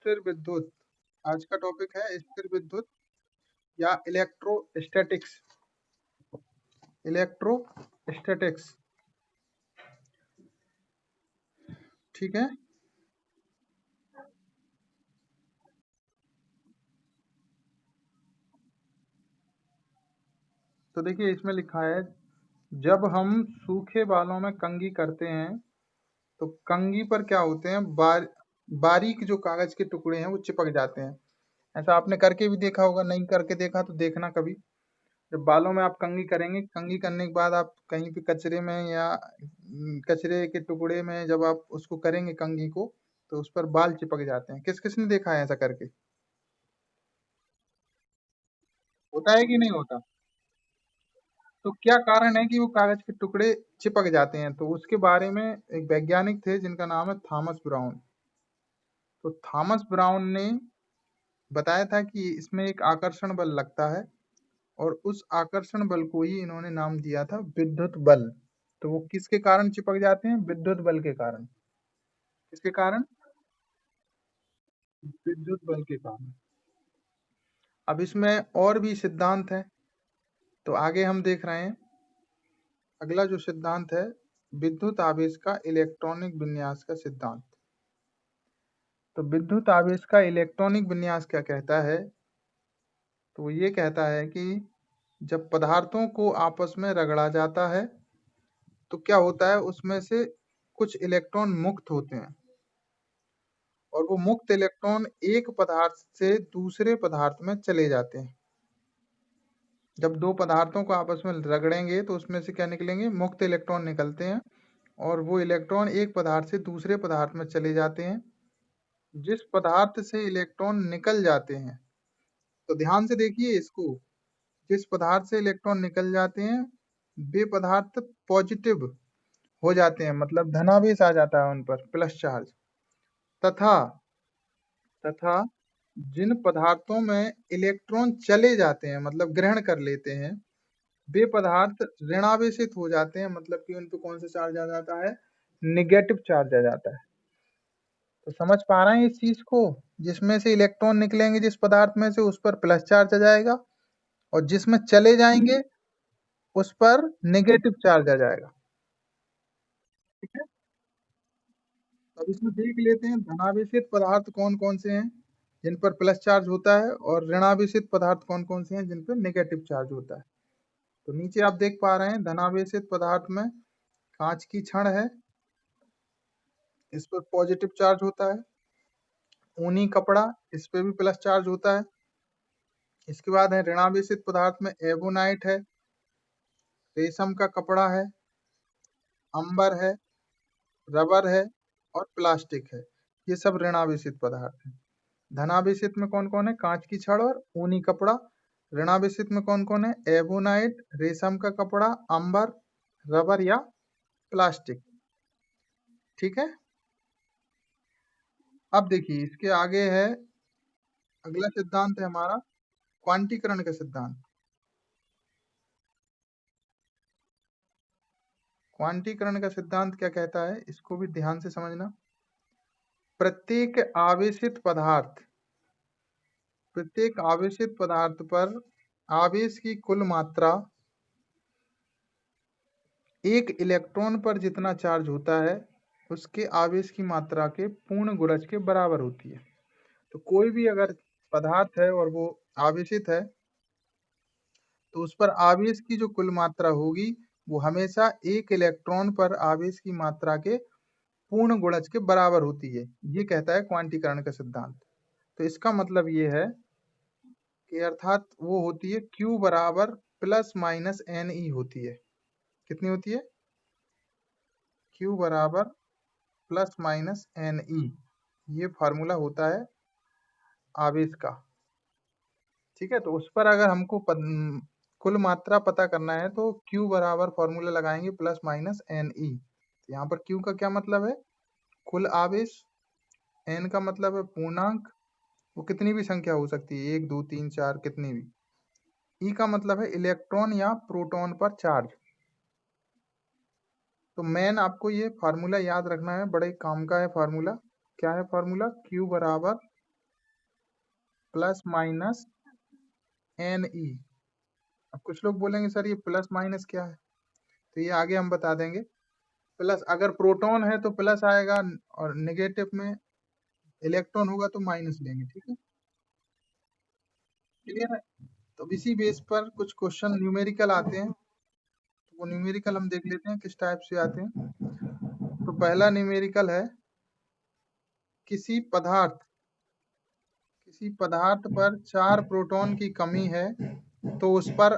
स्थिर विद्युत। आज का टॉपिक है स्थिर विद्युत या इलेक्ट्रोस्टैटिक्स। इलेक्ट्रोस्टैटिक्स, ठीक है। तो देखिए इसमें लिखा है, जब हम सूखे बालों में कंघी करते हैं तो कंघी पर क्या होते हैं, बारीक जो कागज के टुकड़े हैं वो चिपक जाते हैं। ऐसा आपने करके भी देखा होगा, नहीं करके देखा तो देखना कभी। जब बालों में आप कंघी करेंगे, कंघी करने के बाद आप कहीं भी कचरे में या कचरे के टुकड़े में जब आप उसको करेंगे कंघी को, तो उस पर बाल चिपक जाते हैं। किस किस ने देखा है ऐसा करके? होता है कि नहीं होता? तो क्या कारण है कि वो कागज के टुकड़े चिपक जाते हैं? तो उसके बारे में एक वैज्ञानिक थे जिनका नाम है थॉमस ब्राउन। तो थॉमस ब्राउन ने बताया था कि इसमें एक आकर्षण बल लगता है, और उस आकर्षण बल को ही इन्होंने नाम दिया था विद्युत बल। तो वो किसके कारण चिपक जाते हैं? विद्युत बल के कारण। किसके कारण? विद्युत बल के कारण। अब इसमें और भी सिद्धांत है, तो आगे हम देख रहे हैं। अगला जो सिद्धांत है, विद्युत आवेश का इलेक्ट्रॉनिक विन्यास का सिद्धांत। तो विद्युत आवेश का इलेक्ट्रॉनिक विन्यास क्या कहता है? तो वो ये कहता है कि जब पदार्थों को आपस में रगड़ा जाता है तो क्या होता है, उसमें से कुछ इलेक्ट्रॉन मुक्त होते हैं, और वो मुक्त इलेक्ट्रॉन एक पदार्थ से दूसरे पदार्थ में चले जाते हैं। जब दो पदार्थों को आपस में रगड़ेंगे तो उसमें से क्या निकलेंगे? मुक्त इलेक्ट्रॉन निकलते हैं, और वो इलेक्ट्रॉन एक पदार्थ से दूसरे पदार्थ में चले जाते हैं। जिस पदार्थ से इलेक्ट्रॉन निकल जाते हैं, तो ध्यान से देखिए इसको, जिस पदार्थ से इलेक्ट्रॉन निकल जाते हैं वे पदार्थ पॉजिटिव हो जाते हैं, मतलब धनावेश आ जाता है उन पर, प्लस चार्ज। तथा तथा जिन पदार्थों में इलेक्ट्रॉन चले जाते हैं, मतलब ग्रहण कर लेते हैं, वे पदार्थ ऋणावेशित हो जाते हैं, मतलब कि उन पर कौन सा चार्ज आ जाता है? निगेटिव चार्ज आ जाता है। तो समझ पा रहे हैं इस चीज को? जिसमें से इलेक्ट्रॉन निकलेंगे जिस पदार्थ में से, उस पर प्लस चार्ज आ जाएगा, और जिसमें चले जाएंगे उस पर नेगेटिव चार्ज आ जाएगा। ठीक है। अब इसमें देख लेते हैं धनावेशित पदार्थ कौन कौन से हैं जिन पर प्लस चार्ज होता है, और ऋणावेशित पदार्थ कौन कौन से हैं जिन पर नेगेटिव चार्ज होता है। तो नीचे आप देख पा रहे हैं, धनावेशित पदार्थ में कांच की छड़ है, इस पर पॉजिटिव चार्ज होता है। ऊनी कपड़ा, इस पे भी प्लस चार्ज होता है। इसके बाद है ऋणावेशित पदार्थ में एबोनाइट है, रेशम का कपड़ा है, अंबर है, रबर है, और प्लास्टिक है। ये सब ऋणावेशित पदार्थ हैं। धनावेशित में कौन कौन है? कांच की छड़ और ऊनी कपड़ा। ऋणावेशित में कौन कौन है? एबोनाइट, रेशम का कपड़ा, अंबर, रबर या प्लास्टिक। ठीक है। अब देखिए इसके आगे है, अगला सिद्धांत है हमारा क्वांटीकरण का सिद्धांत। क्वांटीकरण का सिद्धांत क्या कहता है, इसको भी ध्यान से समझना। प्रत्येक आवेशित पदार्थ प्रत्येक आवेशित पदार्थ पर आवेश की कुल मात्रा एक इलेक्ट्रॉन पर जितना चार्ज होता है उसके आवेश की मात्रा के पूर्ण गुणज के बराबर होती है। तो कोई भी अगर पदार्थ है और वो आवेशित है, तो उस पर आवेश की जो कुल मात्रा होगी वो हमेशा एक इलेक्ट्रॉन पर आवेश की मात्रा के पूर्ण गुणज के बराबर होती है। ये कहता है क्वांटीकरण का सिद्धांत। तो इसका मतलब ये है कि अर्थात वो होती है Q बराबर प्लस माइनस एन ई होती है। कितनी होती है? Q बराबर प्लस माइनस एन ई, ये फार्मूला होता है आवेश का। ठीक है। तो उस पर अगर हमको कुल मात्रा पता करना है तो Q बराबर फॉर्मूला लगाएंगे प्लस माइनस एन ई। यहाँ पर Q का क्या मतलब है? कुल आवेश। N का मतलब है पूर्णांक, वो कितनी भी संख्या हो सकती है, 1 2 3 4, कितनी भी। E का मतलब है इलेक्ट्रॉन या प्रोटॉन पर चार्ज। तो मेन आपको ये फार्मूला याद रखना है, बड़े काम का है फार्मूला। क्या है फार्मूला? Q बराबर प्लस माइनस एन ई। अब कुछ लोग बोलेंगे सर ये प्लस माइनस क्या है, तो ये आगे हम बता देंगे। प्लस अगर प्रोटॉन है तो प्लस आएगा, और नेगेटिव में इलेक्ट्रॉन होगा तो माइनस लेंगे, ठीक है, क्लियर है। तो इसी बेस पर कुछ क्वेश्चन न्यूमेरिकल आते हैं, तो वो न्यूमेरिकल हम देख लेते हैं किस टाइप से आते हैं। तो पहला न्यूमेरिकल है, किसी पदार्थ पर 4 प्रोटॉन की कमी है तो उस पर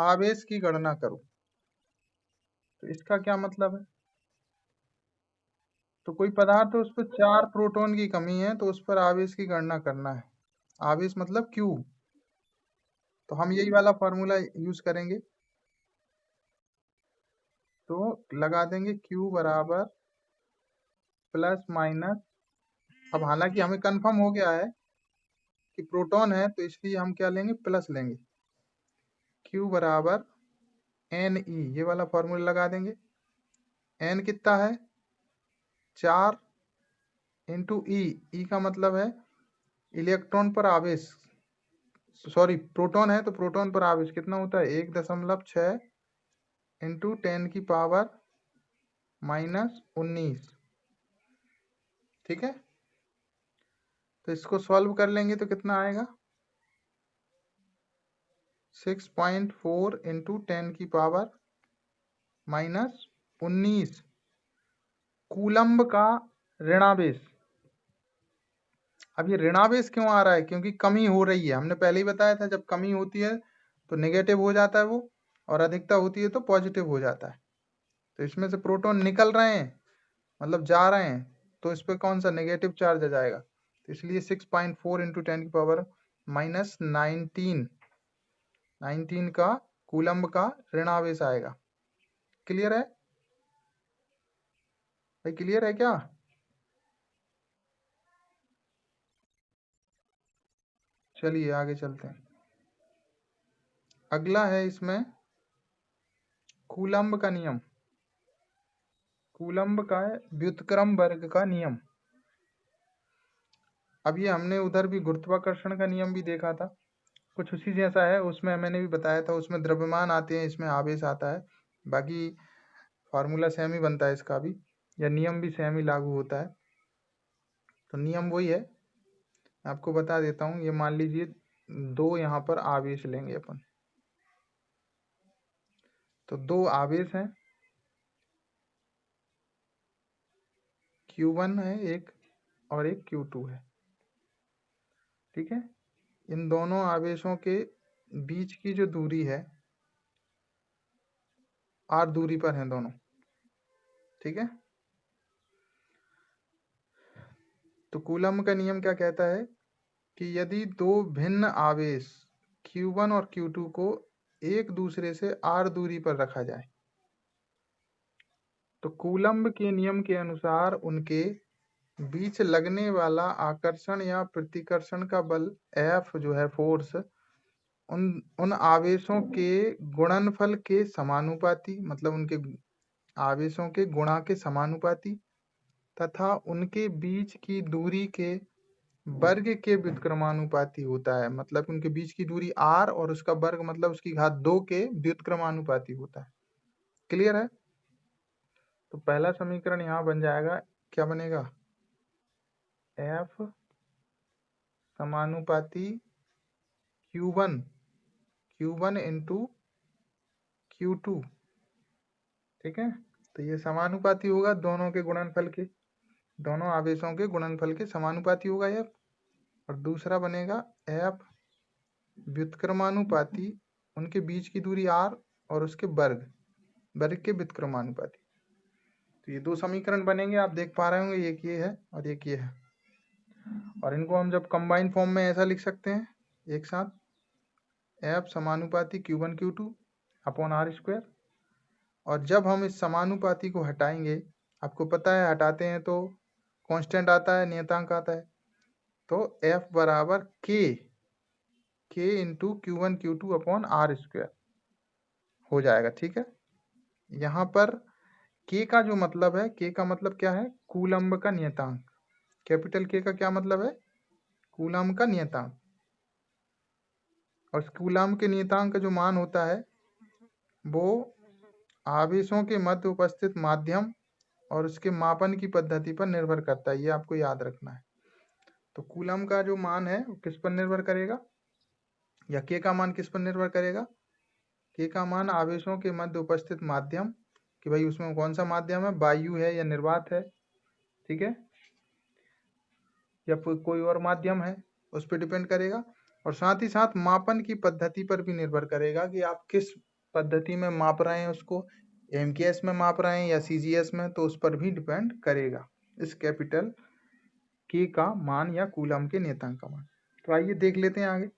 आवेश की गणना करो। तो इसका क्या मतलब है, तो कोई पदार्थ है उस पर 4 प्रोटॉन की कमी है तो उस पर आवेश की गणना करना है। आवेश मतलब Q। तो हम यही वाला फॉर्मूला यूज करेंगे, तो लगा देंगे Q बराबर प्लस माइनस। अब हालांकि हमें कंफर्म हो गया है कि प्रोटॉन है, तो इसलिए हम क्या लेंगे, प्लस लेंगे। Q बराबर एन ई, ये वाला फॉर्मूला लगा देंगे। एन कितना है, 4 इंटू ई। ई का मतलब है इलेक्ट्रॉन पर आवेश, सॉरी प्रोटॉन है तो प्रोटॉन पर आवेश कितना होता है, 1.6 इंटू 10 की पावर -19, ठीक है। तो इसको सॉल्व कर लेंगे तो कितना आएगा, 6.4 इंटू 10 की पावर -19 कूलम्ब का ऋणावेश। अब ये ऋणावेश क्यों आ रहा है, क्योंकि कमी हो रही है। हमने पहले ही बताया था जब कमी होती है तो नेगेटिव हो जाता है वो, और अधिकता होती है तो पॉजिटिव हो जाता है। तो इसमें से प्रोटॉन निकल रहे हैं, मतलब जा रहे हैं, तो इस पर कौन सा नेगेटिव चार्ज आ जाएगा। तो इसलिए 6.4 इंटू 10 की पावर -19 का कूलम्ब का ऋणावेश आएगा। क्लियर है भाई, क्लियर है क्या। चलिए आगे चलते हैं। अगला है इसमें कूलम्ब का नियम। कूलम्ब का है व्युत्क्रम वर्ग का नियम। अब ये हमने उधर भी गुरुत्वाकर्षण का नियम भी देखा था, कुछ उसी जैसा है। उसमें मैंने भी बताया था, उसमें द्रव्यमान आते हैं, इसमें आवेश आता है। बाकी फार्मूला सेम ही बनता है इसका भी, या नियम भी सेम ही लागू होता है। तो नियम वही है, आपको बता देता हूँ। ये मान लीजिए 2 यहाँ पर आवेश लेंगे अपन, तो 2 आवेश हैं, Q1 है एक और एक Q2 है, ठीक है। इन दोनों आवेशों के बीच की जो दूरी है, r दूरी पर हैं दोनों, ठीक है। तो कूलम्ब का नियम क्या कहता है कि यदि 2 भिन्न आवेश Q1 और Q2 को एक दूसरे से r दूरी पर रखा जाए, तो कूलम्ब के नियम के अनुसार उनके बीच लगने वाला आकर्षण या प्रतिकर्षण का बल F जो है फोर्स, उन उन आवेशों के गुणनफल के समानुपाती, मतलब उनके आवेशों के गुणा के समानुपाती, तथा उनके बीच की दूरी के वर्ग के व्युत्क्रमानुपाती होता है। मतलब उनके बीच की दूरी r और उसका वर्ग मतलब उसकी घात 2 के व्युत्क्रमानुपाती होता है। क्लियर है। तो पहला समीकरण यहाँ बन जाएगा, क्या बनेगा, F समानुपाती Q1 इंटू Q2, ठीक है। तो ये समानुपाती होगा दोनों के गुणनफल के, दोनों आवेशों के गुणनफल के समानुपाती होगा F। और दूसरा बनेगा F व्युत्क्रमानुपाती उनके बीच की दूरी r और उसके वर्ग के व्युत्क्रमानुपाती। तो ये 2 समीकरण बनेंगे, आप देख पा रहे होंगे, एक ये है और एक ये है। और इनको हम जब कंबाइन फॉर्म में ऐसा लिख सकते हैं एक साथ, F समानुपाती Q1 Q2 अपॉन r²। और जब हम इस समानुपाती को हटाएंगे, आपको पता है हटाते हैं तो कांस्टेंट आता है, नियतांक आता है, तो F बराबर K into Q1 Q2 upon r² हो जाएगा, ठीक है। यहाँ पर K का जो मतलब है, K का मतलब क्या है, कूलम्ब का नियतांक। कैपिटल K का क्या मतलब है, कूलम्ब का नियतांक। और कूलाम्ब के नियतांक का जो मान होता है वो आवेशों के मध्य उपस्थित माध्यम और उसके मापन की पद्धति पर निर्भर करता है, ये आपको याद रखना है। तो कूलम का जो मान है वो किस पर निर्भर करेगा, या के का मान किस पर निर्भर करेगा? के का मान आवेशों के मध्य उपस्थित माध्यम, कि भाई उसमें कौन सा माध्यम है, वायु है या निर्वात है, ठीक है, या कोई और माध्यम है, उस पर डिपेंड करेगा। और साथ ही साथ मापन की पद्धति पर भी निर्भर करेगा कि आप किस पद्धति में माप रहे हैं उसको, एमकेएस में माप रहे हैं या सीजीएस में, तो उस पर भी डिपेंड करेगा इस कैपिटल के का मान या कूलम के नियतांक का मान। तो आइए देख लेते हैं आगे,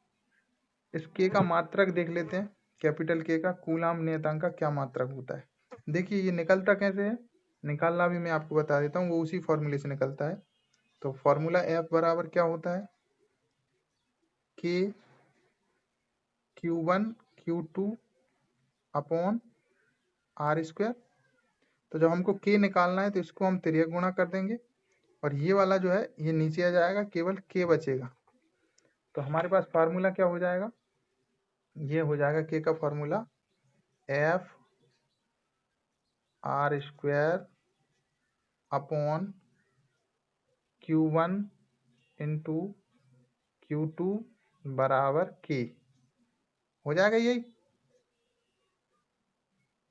इस के का मात्रक देख लेते हैं, कैपिटल के का कूलम नियतांक का क्या मात्रक होता है। देखिए ये निकलता कैसे है, निकालना भी मैं आपको बता देता हूँ, वो उसी फॉर्मूले से निकलता है। तो फॉर्मूला एफ बराबर क्या होता है, के Q1 Q2 upon r square. तो जब हमको के निकालना है तो इसको हम तिर्यक गुणा कर देंगे और ये वाला जो है ये नीचे आ जाएगा, केवल के बचेगा। तो हमारे पास फार्मूला क्या हो जाएगा, ये हो जाएगा के का formula F R square upon Q1 into Q2 बराबर के हो जाएगा यही।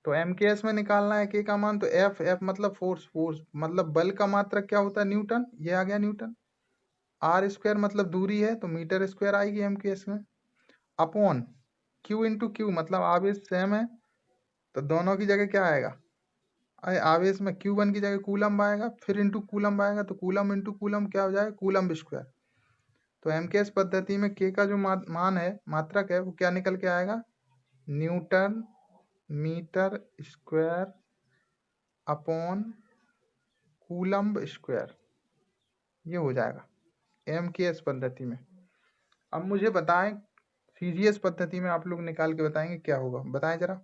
तो एमकेएस में निकालना है के का मान, तो एफ मतलब फोर्स, फोर्स मतलब बल का मात्रक क्या होता है, न्यूटन, ये आ गया न्यूटन। आर स्क्वायर मतलब दूरी है तो मीटर स्क्वायर आएगी एमकेएस में, अपॉन क्यू इंटू क्यू मतलब आवेश सेम है तो दोनों की जगह क्या आएगा, आवेश में Q1 की जगह कूलम आएगा, फिर इंटू कूलम आएगा तो कूलम इंटू कूलम क्या हो जाएगा, कूलम स्क्वायर। तो एमकेएस पद्धति में के का जो मान है, मात्रक है, वो क्या निकल के आएगा, newton metre square upon coulomb square, ये हो जाएगा एमकेएस पद्धति में। अब मुझे बताएं सीजीएस पद्धति में, आप लोग निकाल के बताएंगे क्या होगा, बताएं जरा।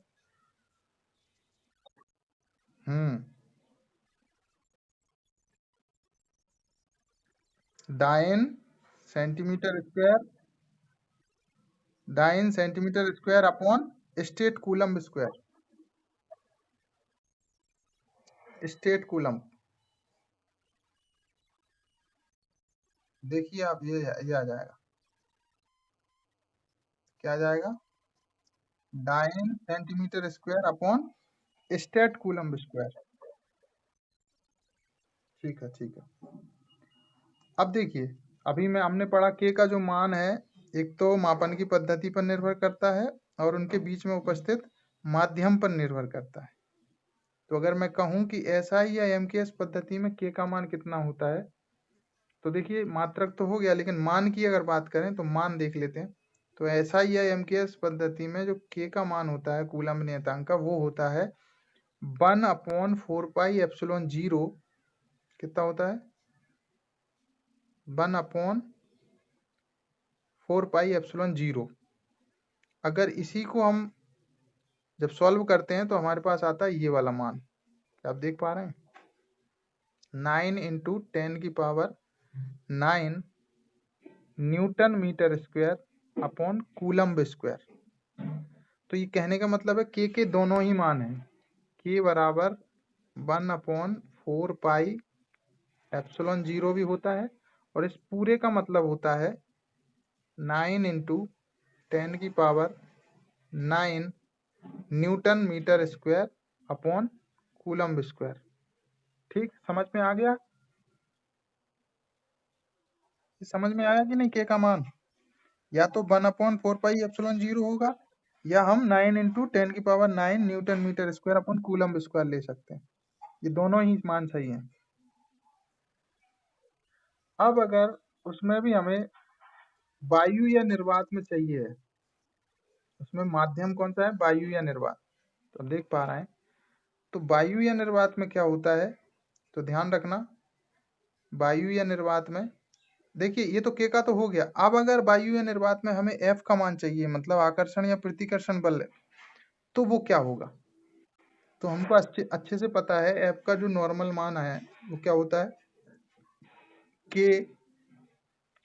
Dyne centimetre square, dyne centimetre square upon state coulomb square, state coulomb. देखिए आप ये आ जाएगा, क्या आ जाएगा, dyne centimetre square upon state coulomb square. ठीक है ठीक है। अब देखिए, अभी में हमने पढ़ा के का जो मान है, एक तो मापन की पद्धति पर निर्भर करता है और उनके बीच में उपस्थित माध्यम पर निर्भर करता है। तो अगर मैं कहूं कि एसआई या एमकेएस पद्धति में के का मान कितना होता है, तो देखिए मात्रक तो हो गया, लेकिन मान की अगर बात करें तो मान देख लेते हैं। तो एसआई या एमकेएस पद्धति में जो के का मान होता है कूलम नियतांक का, वो होता है 1/4πε0। कितना होता है, 1/4πε0। अगर इसी को हम जब सॉल्व करते हैं तो हमारे पास आता है ये वाला मान, क्या आप देख पा रहे हैं, 9 into 10⁹ newton metre square upon coulomb square. तो ये कहने का मतलब है के दोनों ही मान हैं, के बराबर 1/4πε0 भी होता है, और इस पूरे का मतलब होता है 9 into 10⁹ newton metre square upon coulomb square. ठीक, समझ में आ गया, समझ में आया कि नहीं, के का मान या तो 1/4πε0 होगा, या हम 9 into 10⁹ newton metre square upon coulomb square ले सकते हैं। ये दोनों ही मान सही हैं। अब अगर उसमें भी हमें वायु या निर्वात में चाहिए है, उसमें माध्यम कौन सा है, वायु या निर्वात, तो देख पा रहे हैं। तो वायु या निर्वात में क्या होता है, तो ध्यान रखना, वायु या निर्वात में देखिए ये तो के का तो हो गया। अब अगर वायु या निर्वात में हमें एफ का मान चाहिए, मतलब आकर्षण या प्रतिकर्षण बल, तो वो क्या होगा। तो हमको अच्छे से पता है एफ का जो नॉर्मल मान है वो क्या होता है, K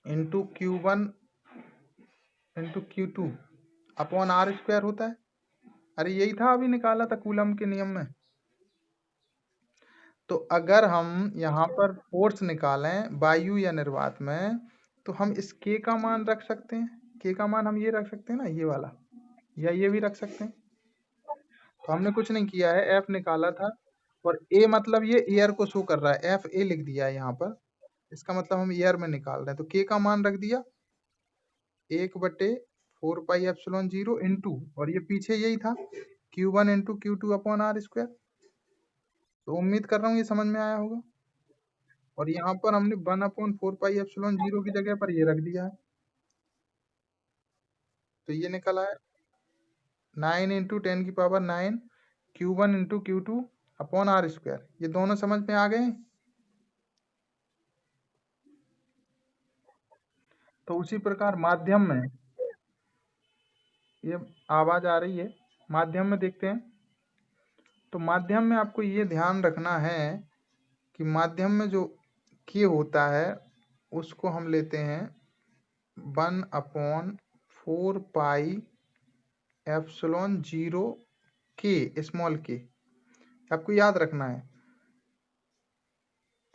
into Q1 into Q2 upon r square होता है। अरे यही था, अभी निकाला था कूलम के नियम में। तो अगर हम यहाँ पर फोर्स निकालें वायु या निर्वात में, तो हम इस के का मान रख सकते हैं। के का मान हम ये रख सकते हैं ना, ये वाला, या ये भी रख सकते हैं। तो हमने कुछ नहीं किया है, एफ निकाला था, और ए मतलब ये एयर को शो कर रहा है, एफ ए लिख दिया है यहाँ पर। इसका मतलब हम एयर में निकाल रहे हैं, तो के का मान रख दिया 1/4πε0 इंटू, और ये पीछे यही था Q1 into Q2 upon r square. तो उम्मीद कर रहा हूँ ये समझ में आया होगा। और यहाँ पर हमने 1/4πε0 की जगह पर ये रख दिया है, तो ये निकल आया 9 into 10⁹ Q1 into Q2 upon r square. ये दोनों समझ में आ गए। तो उसी प्रकार माध्यम में, ये आवाज आ रही है, माध्यम में देखते हैं। तो माध्यम में आपको ये ध्यान रखना है कि माध्यम में जो के होता है उसको हम लेते हैं 1/4πε0 के, स्मॉल के, आपको याद रखना है।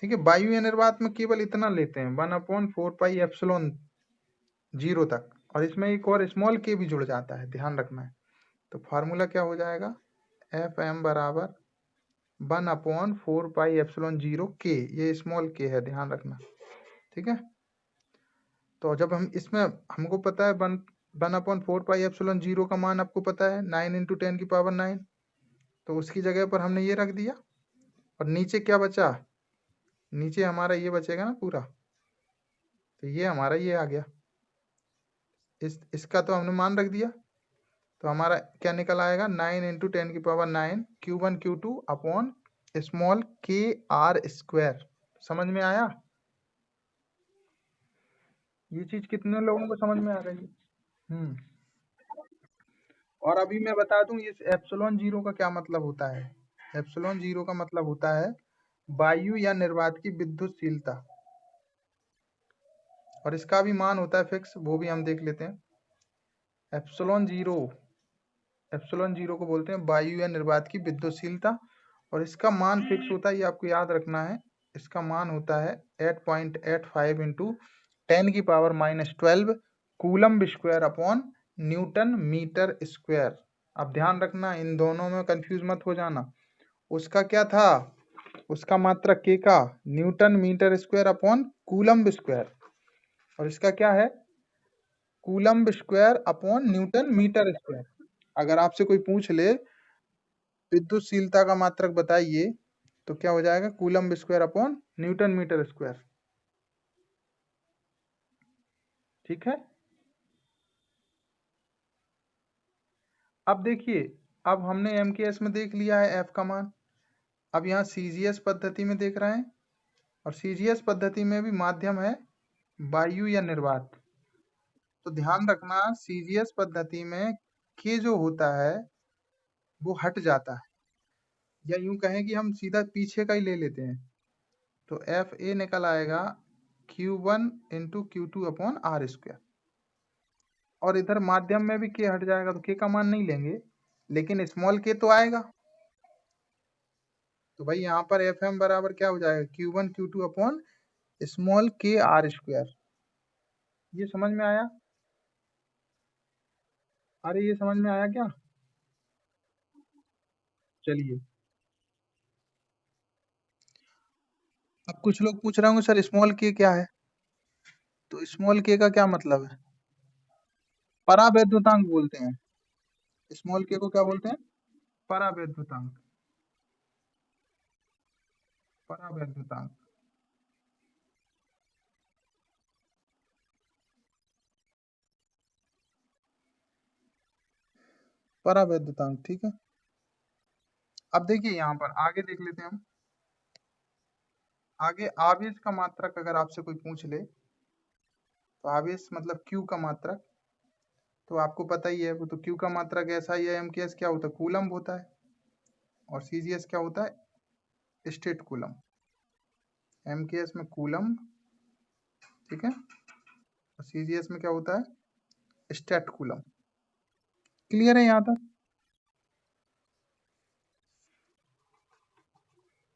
ठीक है, वायु या निर्वात में केवल इतना लेते हैं 1/4πε0 तक, और इसमें एक और स्मॉल के भी जुड़ जाता है, ध्यान रखना है। तो फार्मूला क्या हो जाएगा, एफ एम बराबर 1/4πε0 के, ये स्मॉल के है, ध्यान रखना। ठीक है, तो जब हम इसमें, हमको पता है 1/4πε0 का मान आपको पता है 9 इंटू 10⁹ तो उसकी जगह पर हमने ये रख दिया, और नीचे क्या बचा, नीचे हमारा ये बचेगा ना पूरा, तो ये हमारा ये आ गया, इसका तो हमने मान रख दिया। तो हमारा क्या निकल आएगा, 9 into 10⁹ Q1 Q2 upon small के आर स्क्वायर। समझ में आया? ये चीज कितने लोगों को समझ में आ रही है? और अभी मैं बता दूं इस एप्सिलॉन जीरो का क्या मतलब होता है। एप्सिलॉन जीरो का मतलब होता है वायु या निर्वात की विद्युतशीलता, और इसका भी मान होता है फिक्स, वो भी हम देख लेते हैं। एप्सिलॉन जीरो को बोलते हैं वायु या निर्वात की विद्युतशीलता, और इसका मान फिक्स होता है, ये आपको याद रखना है। इसका मान होता है 8.85 into 10⁻⁻12 coulomb square upon newton metre square. अब ध्यान रखना, इन दोनों में कंफ्यूज मत हो जाना। उसका क्या था, उसका मात्रक के का newton metre square upon coulomb square, और इसका क्या है, coulomb square upon newton metre square. अगर आपसे कोई पूछ ले विद्युतशीलता का मात्रक बताइए, तो क्या हो जाएगा, coulomb square upon newton metre square. ठीक है, अब देखिए, अब हमने एमकेएस में देख लिया है एफ का मान, अब यहाँ सीजीएस पद्धति में देख रहे हैं, और सीजीएस पद्धति में भी माध्यम है वायु या निर्वात। तो ध्यान रखना, सीजीएस पद्धति में के जो होता है वो हट जाता है, या यूं कहें कि हम सीधा पीछे का ही ले लेते हैं। तो एफ ए निकल आएगा Q1 into Q2 upon r square, और इधर माध्यम में भी के हट जाएगा, तो के का मान नहीं लेंगे, लेकिन स्मॉल के तो आएगा। तो भाई यहाँ पर एफ एम बराबर क्या हो जाएगा, Q1 Q2 अपॉन स्मॉल के आर स्क्वायर। ये समझ में आया? अरे ये समझ में आया क्या? चलिए, अब कुछ लोग पूछ रहे होंगे सर स्मॉल के क्या है, तो स्मॉल के का क्या मतलब है, परावैद्युतांक बोलते हैं। स्मॉल के को क्या बोलते हैं, परावैद्युतांक, परावैद्युतांक। परावैद्युतांक, ठीक है। अब देखिए यहाँ पर आगे देख लेते हैं हम, आगे आवेश का मात्रक अगर आपसे कोई पूछ ले, तो आवेश मतलब क्यू का मात्रक, तो आपको पता ही है, वो तो क्यू का मात्रक ऐसा ही है, एमकेएस क्या होता है, कूलम्ब होता है, और सीजीएस क्या होता है, स्टेट कूलम्ब। एमकेएस में कूलम्ब, ठीक है, और सीजीएस में क्या होता है, स्टेट कूलम्ब। क्लियर है यहाँ तक?